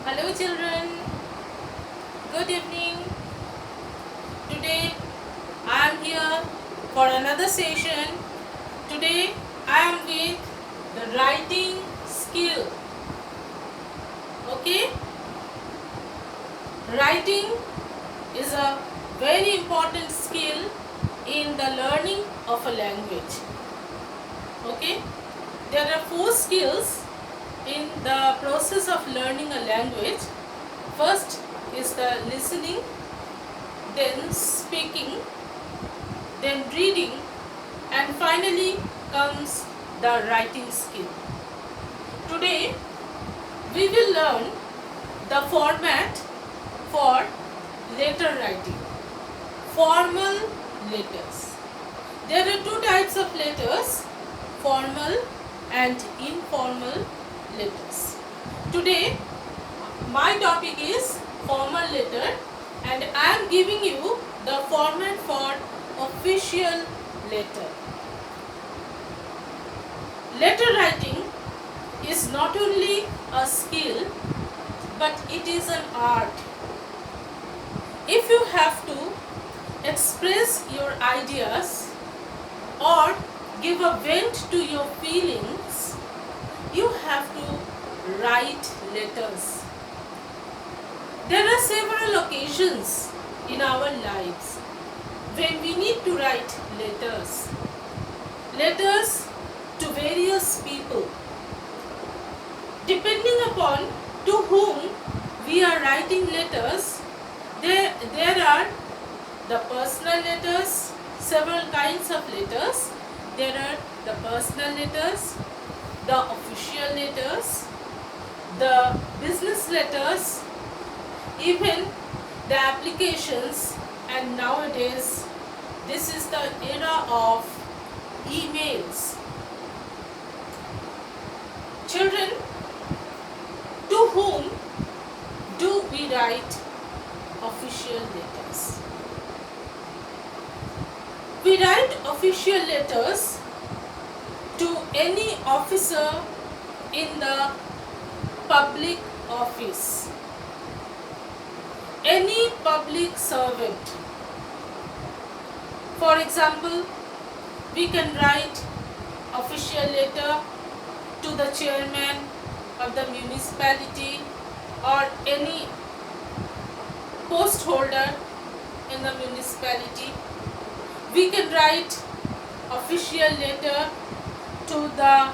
Hello children, good evening. Today I am here for another session. Today I am with the writing skill. Okay? Writing is a very important skill in the learning of a language. Okay? There are four skills in the process of learning a language. First is the listening, then speaking, then reading, and finally comes the writing skill. Today we will learn the format for letter writing. Formal letters. There are two types of letters, formal and informal letters. Today my topic is formal letter and I am giving you the format for official letter. Letter writing is not only a skill but it is an art. If you have to express your ideas or give a vent to your feelings, you have to write letters. There are several occasions in our lives when we need to write letters. Letters to various people. Depending upon to whom we are writing letters, there are the personal letters, several kinds of letters. There are the personal letters, the official letters, the business letters, even the applications, and nowadays this is the era of emails. Children, to whom do we write official letters? We write official letters to any officer in the public office, any public servant. For example, we can write official letter to the chairman of the municipality or any post holder in the municipality. We can write official letter to the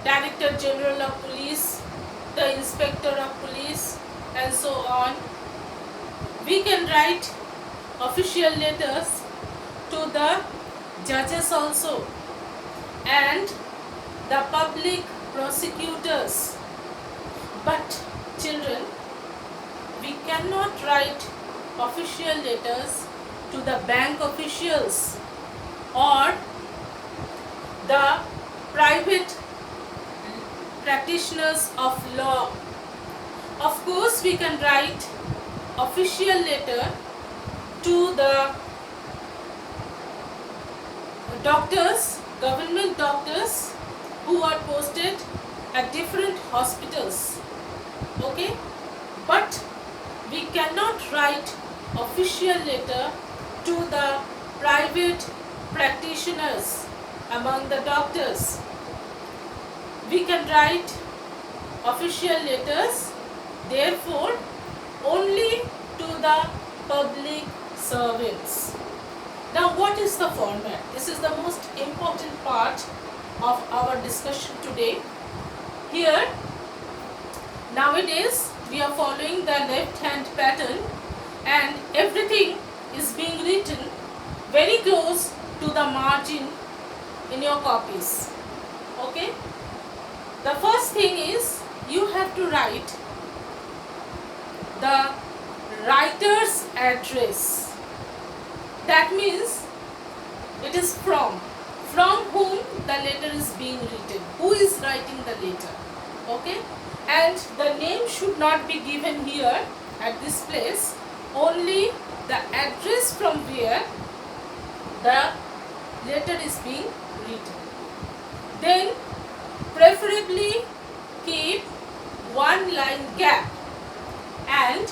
Director General of Police, the Inspector of Police, and so on. We can write official letters to the judges also and the public prosecutors. But children, we cannot write official letters to the bank officials or the private practitioners of law. Of course, we can write official letter to the doctors, government doctors who are posted at different hospitals. Okay? But we cannot write official letter to the private practitioners among the doctors. We can write official letters, therefore, only to the public servants. Now, what is the format? This is the most important part of our discussion today. Here, nowadays, we are following the left-hand pattern and everything is being written very close to the margin in your copies. Okay? The first thing is you have to write the writer's address. That means it is from whom the letter is being written, who is writing the letter. Okay? And the name should not be given here at this place, only the address from where the letter is being written. Then preferably keep one line gap and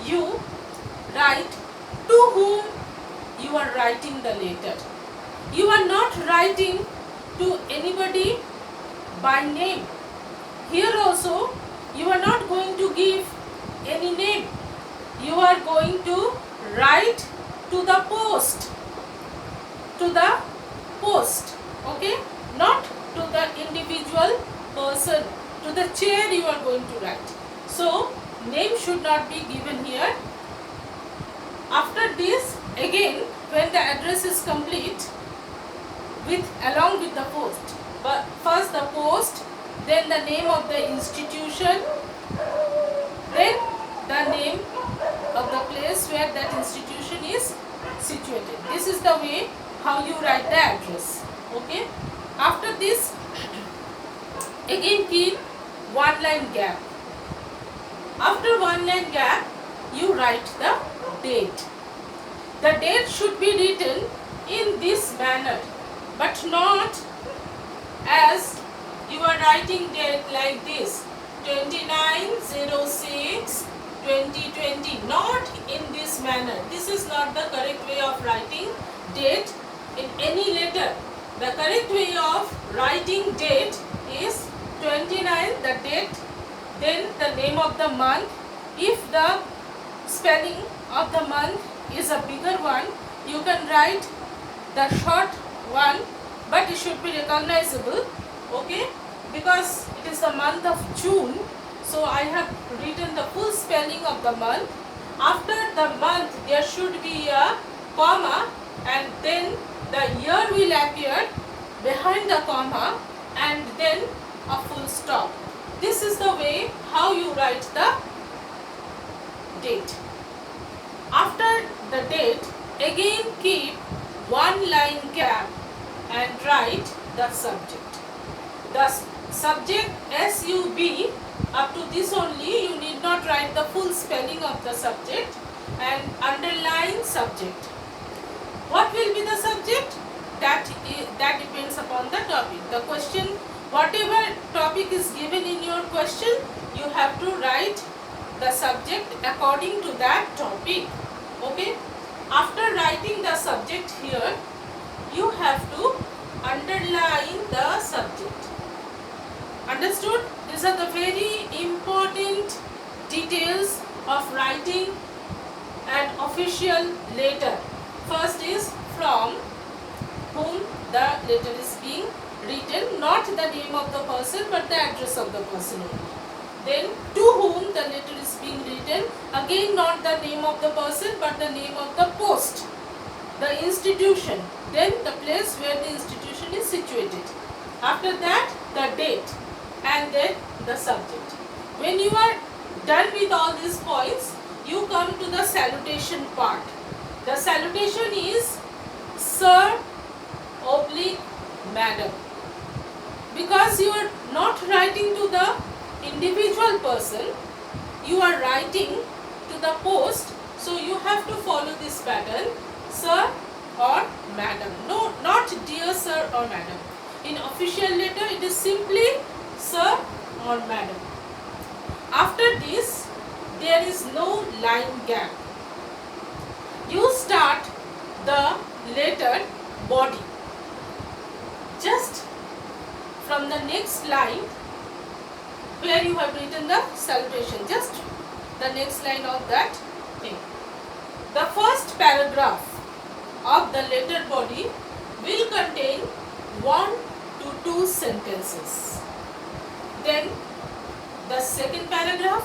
you write to whom you are writing the letter. You are not writing to anybody by name. Here also you are not going to give any name. You are going to write to the post. To the post, okay? Not to the individual person. To the chair you are going to write. So name should not be given here. After this, again, when the address is complete, along with the post, but first the post, then the name of the institution, then the name of the place where that institution is situated. This is the way how you write the address. Okay. After this, again keep one line gap. After one line gap, you write the date. The date should be written in this manner, but not as you are writing date like this, 29/06/2020, not in this manner. This is not the correct way of writing date in any letter. The correct way of writing date is 29, the date, then the name of the month. If the spelling of the month is a bigger one, you can write the short one, but it should be recognizable, okay, because it is the month of June. So I have written the full spelling of the month. After the month there should be a comma, and then the year will appear behind the comma, and then a full stop. This is the way how you write the date. After the date, again keep one line gap and write the subject. The subject SUB, up to this only, you need not write the full spelling of the subject, and underline subject. What will be the subject? That depends upon the topic. The question, whatever topic is given in your question, you have to write the subject according to that topic. Okay? After writing the subject here, you have to underline the subject. Understood? These are the very important details of writing an official letter. First is from whom the letter is being written, not the name of the person but the address of the person only. Then to whom the letter is being written, again not the name of the person but the name of the post, the institution, then the place where the institution is situated. After that, the date, and then the subject. When you are done with all these points, you come to the salutation part. The salutation is Sir oblique Madam. Because you are not writing to the individual person, you are writing to the post, so you have to follow this pattern, Sir or Madam. No, not dear Sir or Madam. In official letter, it is simply Sir or Madam. After this, there is no line gap. You start the letter body. Just from the next line where you have written the salutation, just the next line of that thing. The first paragraph of the letter body will contain 1 to 2 sentences. Then the second paragraph,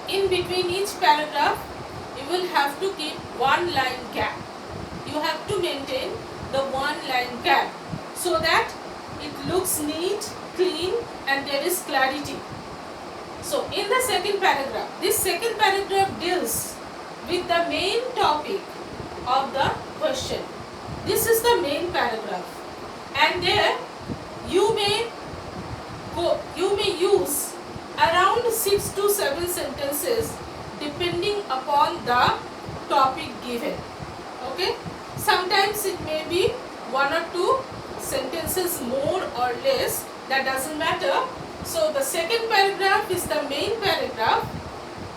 in between each paragraph you will have to keep one line gap. You have to maintain the one line gap so that it looks neat, clean, and there is clarity. So in the second paragraph, this second paragraph deals with the main topic of the question. This is the main paragraph, and there you may use around 6 to 7 sentences depending upon the topic given. Okay, sometimes it may be 1 or 2 sentences more or less, that doesn't matter. So the second paragraph is the main paragraph,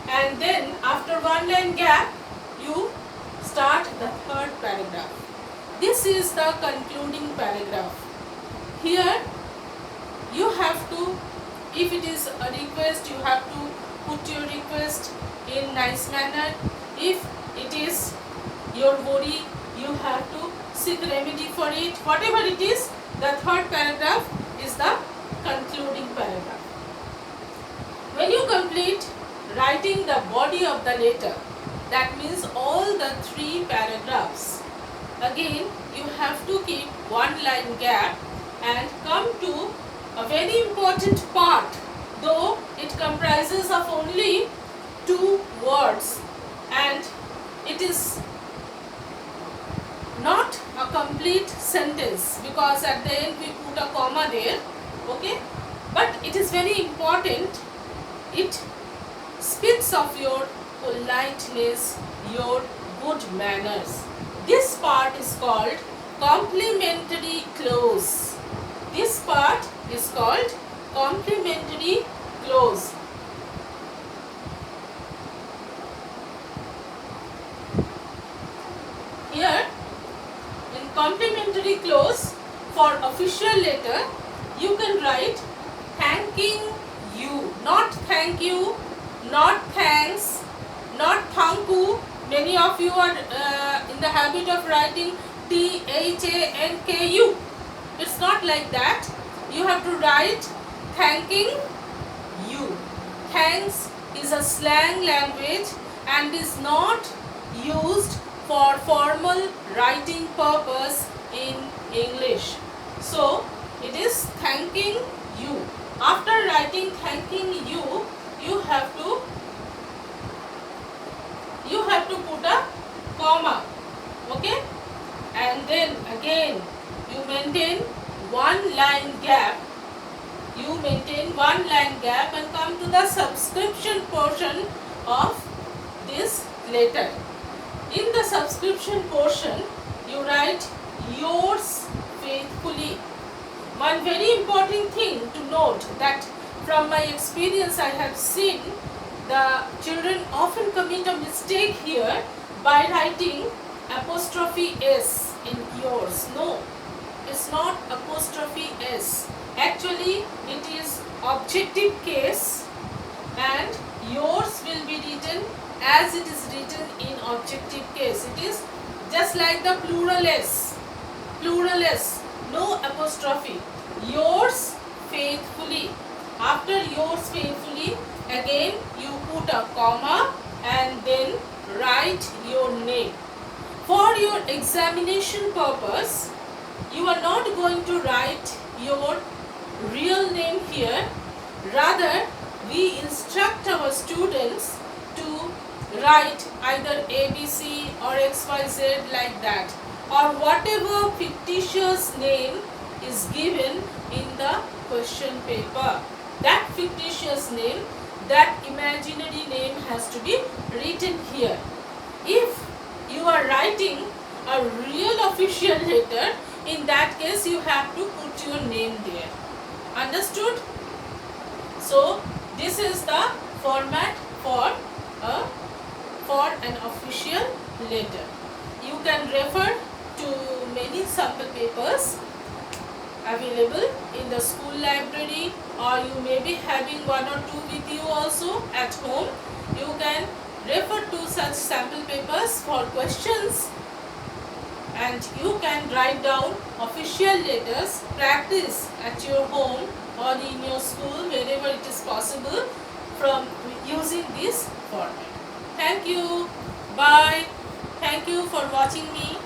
and then after one line gap you start the third paragraph. This is the concluding paragraph. Here you have to, if it is a request, you have to put your request in nice manner. If it is your worry, you have to seek remedy for it. Whatever it is, the third paragraph is the concluding paragraph. When you complete writing the body of the letter, that means all the three paragraphs, again you have to keep one line gap and come to a very important part, though it comprises of only 2 words and it is not a complete sentence because at the end we put a comma there, okay, but it is very important. It speaks of your politeness, your good manners. This part is called complimentary clause. This part is called complimentary clause. Here in complimentary clause for official letter you can write thanking you, not thank you, not thanks, not thanku. Many of you are in the habit of writing THANKU. It's not like that. You have to write thanking you. Thanks is a slang language and is not used for formal writing purpose in English. So it is thanking you. After writing thanking you, you have to put a comma, okay, and then again you maintain one line gap. You maintain one line gap and come to the subscription portion of this letter. In the subscription portion, you write yours faithfully. One very important thing to note that from my experience I have seen the children often commit a mistake here by writing apostrophe S in yours. No, it's not apostrophe S. Actually, it is objective case and yours will be written as it is written in objective case. It is just like the plural S. Plural S, no apostrophe. Yours faithfully. After yours faithfully, again you put a comma and then write your name. For your examination purpose, you are not going to write your real name here. Rather, we instruct our students to write either ABC or XYZ like that, or whatever fictitious name is given in the question paper. That fictitious name, that imaginary name has to be written here. If you are writing a real official letter, in that case you have to put your name there. Understood? So this is the format for an official letter. You can refer to many sample papers available in the school library, or you may be having 1 or 2 with you also at home. You can refer to such sample papers for questions and you can write down official letters, practice at your home or in your school wherever it is possible from using this format. Thank you. Bye. Thank you for watching me.